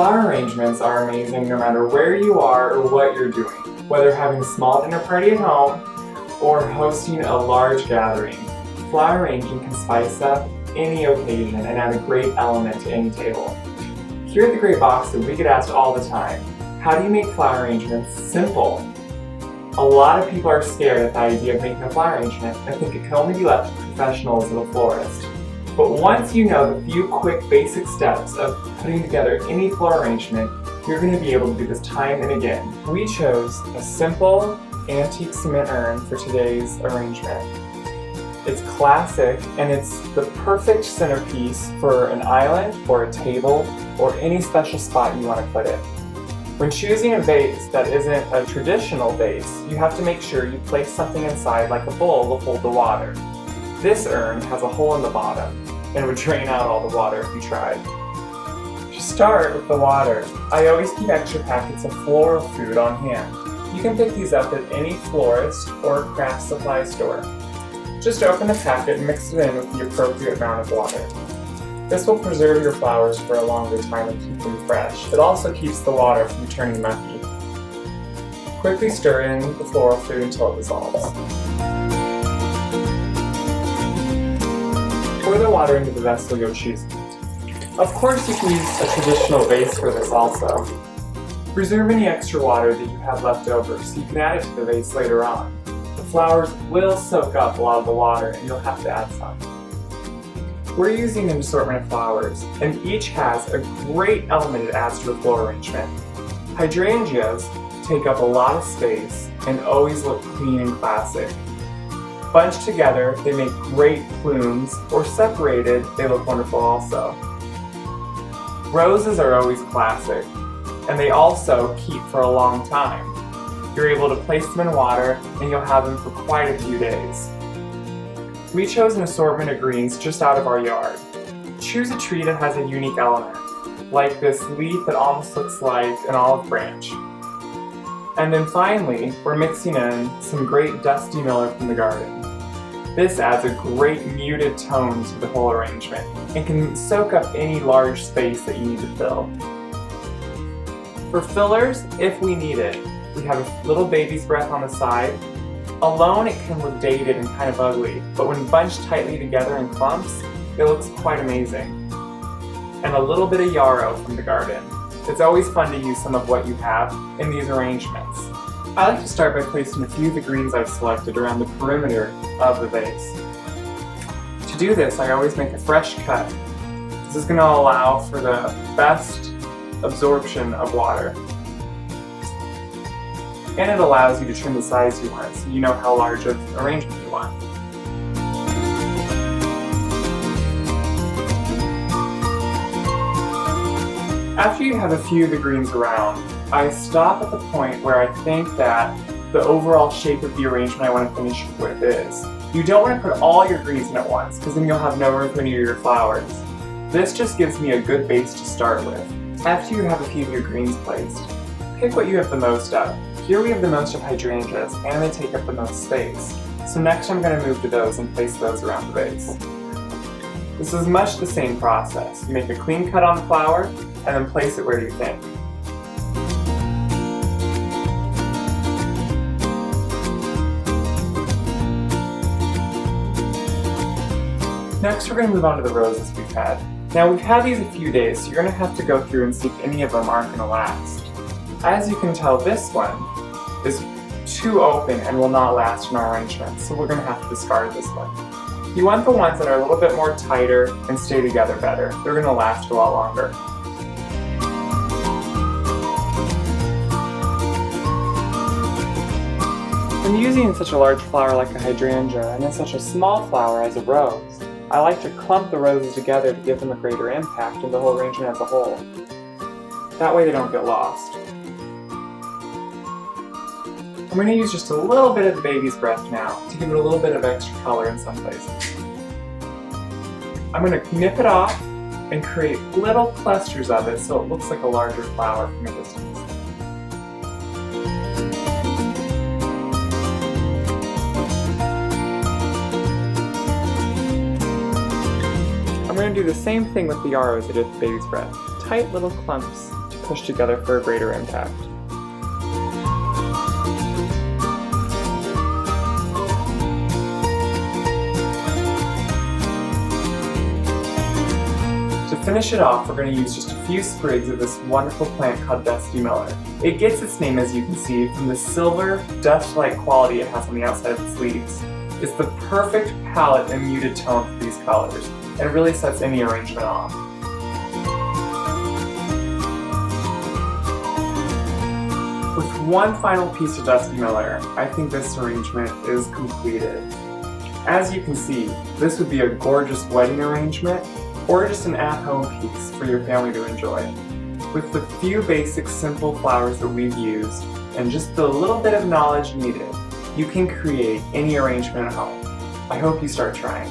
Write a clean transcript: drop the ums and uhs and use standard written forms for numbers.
Flower arrangements are amazing no matter where you are or what you're doing, whether having a small dinner party at home or hosting a large gathering. Flower arranging can spice up any occasion and add a great element to any table. Here at the Great Boxwood, we get asked all the time, how do you make flower arrangements simple? A lot of people are scared at the idea of making a flower arrangement and think it can only be left to professionals of a florist. But once you know the few quick basic steps of putting together any floral arrangement, you're going to be able to do this time and again. We chose a simple antique cement urn for today's arrangement. It's classic and it's the perfect centerpiece for an island or a table or any special spot you want to put it. When choosing a vase that isn't a traditional vase, you have to make sure you place something inside like a bowl to hold the water. This urn has a hole in the bottom and would drain out all the water if you tried. To start with the water, I always keep extra packets of floral food on hand. You can pick these up at any florist or craft supply store. Just open the packet and mix it in with the appropriate amount of water. This will preserve your flowers for a longer time and keep them fresh. It also keeps the water from turning mucky. Quickly stir in the floral food until it dissolves. Pour the water into the vessel you'll choose. Of course, you can use a traditional vase for this also. Reserve any extra water that you have left over so you can add it to the vase later on. The flowers will soak up a lot of the water and you'll have to add some. We're using an assortment of flowers, and each has a great element it adds to a floral arrangement. Hydrangeas take up a lot of space and always look clean and classic. Bunched together, they make great plumes, or separated, they look wonderful also. Roses are always classic, and they also keep for a long time. You're able to place them in water, and you'll have them for quite a few days. We chose an assortment of greens just out of our yard. Choose a tree that has a unique element, like this leaf that almost looks like an olive branch. And then finally, we're mixing in some great Dusty Miller from the garden. This adds a great muted tone to the whole arrangement and can soak up any large space that you need to fill. For fillers, if we need it, we have a little baby's breath on the side. Alone, it can look dated and kind of ugly, but when bunched tightly together in clumps, it looks quite amazing. And a little bit of yarrow from the garden. It's always fun to use some of what you have in these arrangements. I like to start by placing a few of the greens I've selected around the perimeter of the vase. To do this, I always make a fresh cut. This is going to allow for the best absorption of water. And it allows you to trim the size you want, so you know how large of an arrangement you want. After you have a few of the greens around, I stop at the point where I think that the overall shape of the arrangement I want to finish with is. You don't want to put all your greens in at once, because then you'll have no room for any of your flowers. This just gives me a good base to start with. After you have a few of your greens placed, pick what you have the most of. Here we have the most of hydrangeas, and they take up the most space. So next I'm going to move to those and place those around the vase. This is much the same process. You make a clean cut on the flower, and then place it where you think. Next we're going to move on to the roses we've had. Now we've had these a few days, so you're going to have to go through and see if any of them aren't going to last. As you can tell, this one is too open and will not last in our arrangement, so we're going to have to discard this one. You want the ones that are a little bit more tighter and stay together better. They're going to last a lot longer. When using such a large flower like a hydrangea and then such a small flower as a rose, I like to clump the roses together to give them a greater impact in the whole arrangement as a whole. That way they don't get lost. I'm going to use just a little bit of the baby's breath now to give it a little bit of extra color in some places. I'm going to nip it off and create little clusters of it so it looks like a larger flower from a distance. I'm going to do the same thing with the yarrow as I did with the baby's breath. Tight little clumps to pushed together for a greater impact. To finish it off, we're going to use just a few sprigs of this wonderful plant called Dusty Miller. It gets its name, as you can see, from the silver, dust-like quality it has on the outside of its leaves. It's the perfect palette and muted tone for these colors, and really sets any arrangement off. With one final piece of Dusty Miller, I think this arrangement is completed. As you can see, this would be a gorgeous wedding arrangement, or just an at-home piece for your family to enjoy. With the few basic simple flowers that we've used, and just the little bit of knowledge needed, you can create any arrangement at home. I hope you start trying.